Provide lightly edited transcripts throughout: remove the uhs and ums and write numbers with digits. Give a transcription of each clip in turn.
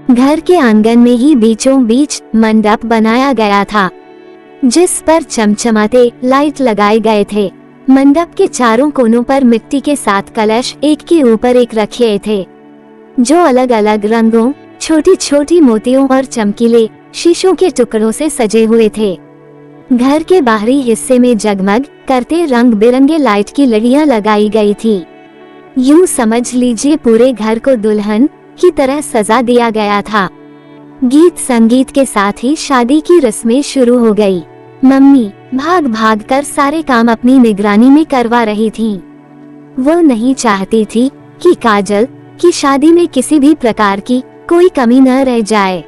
घर के आंगन में ही बीचों बीच मंडप बनाया गया था, जिस पर चमचमाते लाइट लगाए गए थे। मंडप के चारों कोनों पर मिट्टी के 7 कलश एक के ऊपर एक रखे थे, जो अलग अलग रंगों, छोटी छोटी मोतियों और चमकीले शीशों के टुकड़ों से सजे हुए थे। घर के बाहरी हिस्से में जगमग करते रंग बिरंगे लाइट की लड़ियां लगाई गई थी। यूं समझ लीजिए पूरे घर को दुल्हन की तरह सजा दिया गया था। गीत संगीत के साथ ही शादी की रस्में शुरू हो गई। मम्मी भाग भाग कर सारे काम अपनी निगरानी में करवा रही थीं। वो नहीं चाहती थी कि काजल की शादी में किसी भी प्रकार की कोई कमी न रह जाए।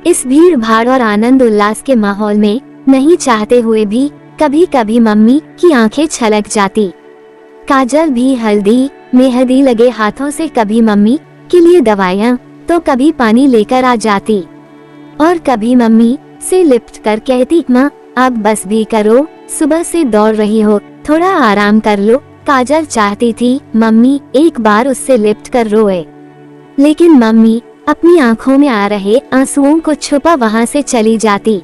इस भीड़ भाड़ और आनंद उल्लास के माहौल में नहीं चाहते हुए भी कभी कभी मम्मी की आंखें छलक जाती। काजल भी हल्दी मेहंदी लगे हाथों से कभी मम्मी के लिए दवाइयाँ तो कभी पानी लेकर आ जाती, और कभी मम्मी से लिपट कर कहती, माँ अब बस भी करो, सुबह से दौड़ रही हो, थोड़ा आराम कर लो। काजल चाहती थी मम्मी एक बार उससे लिपट कर रोए, लेकिन मम्मी अपनी आंखों में आ रहे आंसुओं को छुपा वहां से चली जाती।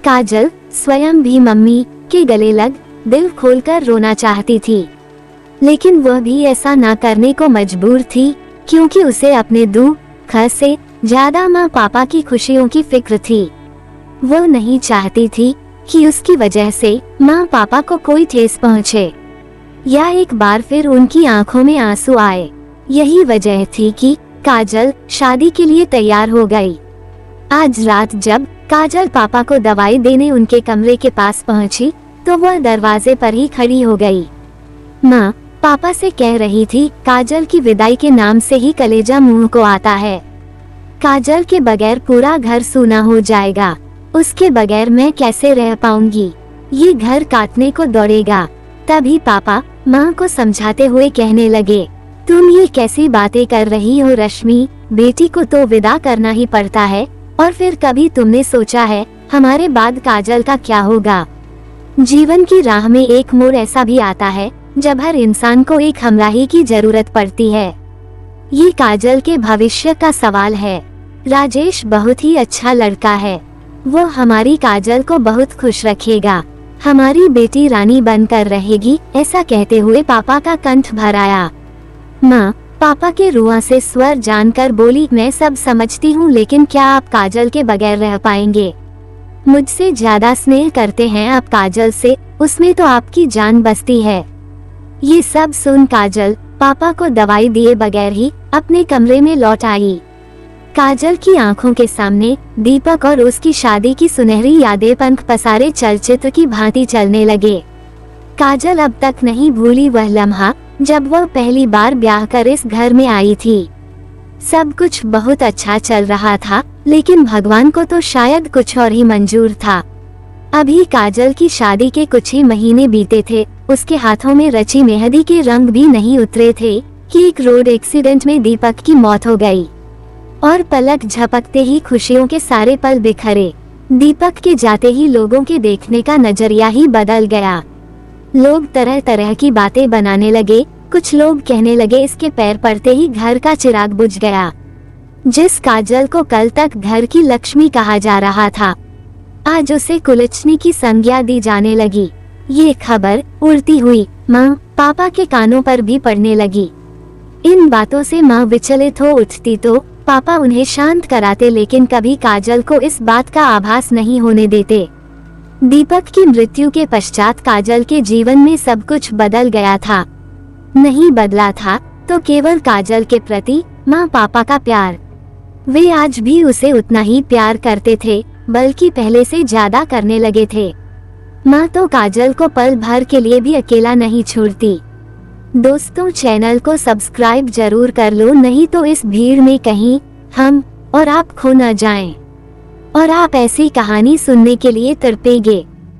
काजल स्वयं भी मम्मी के गले लग दिल खोलकर रोना चाहती थी, लेकिन वह भी ऐसा ना करने को मजबूर थी, क्योंकि उसे अपने दुख से ज्यादा माँ पापा की खुशियों की फिक्र थी। वो नहीं चाहती थी कि उसकी वजह से माँ पापा को कोई ठेस पहुँचे या एक बार फिर उनकी आंखों में आंसू आए। यही वजह थी कि काजल शादी के लिए तैयार हो गई। आज रात जब काजल पापा को दवाई देने उनके कमरे के पास पहुंची, तो वह दरवाजे पर ही खड़ी हो गई। माँ पापा से कह रही थी, काजल की विदाई के नाम से ही कलेजा मुंह को आता है। काजल के बगैर पूरा घर सूना हो जाएगा, उसके बगैर मैं कैसे रह पाऊंगी, ये घर काटने को दौड़ेगा। तभी पापा माँ को समझाते हुए कहने लगे, तुम ये कैसी बातें कर रही हो रश्मि, बेटी को तो विदा करना ही पड़ता है, और फिर कभी तुमने सोचा है हमारे बाद काजल का क्या होगा। जीवन की राह में एक मोड़ ऐसा भी आता है जब हर इंसान को एक हमराही की जरूरत पड़ती है। ये काजल के भविष्य का सवाल है। राजेश बहुत ही अच्छा लड़का है, वो हमारी काजल को बहुत खुश रखेगा, हमारी बेटी रानी बनकर रहेगी। ऐसा कहते हुए पापा का कंठ भर आया। माँ पापा के रुआ से स्वर जानकर बोली, मैं सब समझती हूँ, लेकिन क्या आप काजल के बगैर रह पाएंगे? मुझसे ज्यादा स्नेह करते हैं आप काजल से, उसमें तो आपकी जान बसती है। ये सब सुन काजल पापा को दवाई दिए बगैर ही अपने कमरे में लौट आई। काजल की आंखों के सामने दीपक और उसकी शादी की सुनहरी यादें पंख पसारे चलचित्र की भांति चलने लगे। काजल अब तक नहीं भूली वह लम्हा जब वह पहली बार ब्याह कर इस घर में आई थी। सब कुछ बहुत अच्छा चल रहा था, लेकिन भगवान को तो शायद कुछ और ही मंजूर था। अभी काजल की शादी के कुछ ही महीने बीते थे, उसके हाथों में रची मेहंदी के रंग भी नहीं उतरे थे कि एक रोड एक्सीडेंट में दीपक की मौत हो गई, और पलक झपकते ही खुशियों के सारे पल बिखरे। दीपक के जाते ही लोगों के देखने का नजरिया ही बदल गया। लोग तरह तरह की बातें बनाने लगे। कुछ लोग कहने लगे इसके पैर पड़ते ही घर का चिराग बुझ गया। जिस काजल को कल तक घर की लक्ष्मी कहा जा रहा था, आज उसे कुलच्छनी की संज्ञा दी जाने लगी। ये खबर उड़ती हुई माँ पापा के कानों पर भी पड़ने लगी। इन बातों से माँ विचलित हो उठती तो पापा उन्हें शांत कराते, लेकिन कभी काजल को इस बात का आभास नहीं होने देते। दीपक की मृत्यु के पश्चात काजल के जीवन में सब कुछ बदल गया था। नहीं बदला था तो केवल काजल के प्रति माँ पापा का प्यार। वे आज भी उसे उतना ही प्यार करते थे, बल्कि पहले से ज्यादा करने लगे थे। माँ तो काजल को पल भर के लिए भी अकेला नहीं छोड़ती। दोस्तों, चैनल को सब्सक्राइब जरूर कर लो, नहीं तो इस भीड़ में कहीं हम और आप खो न जाएं। और आप ऐसी कहानी सुनने के लिए तड़पेंगे।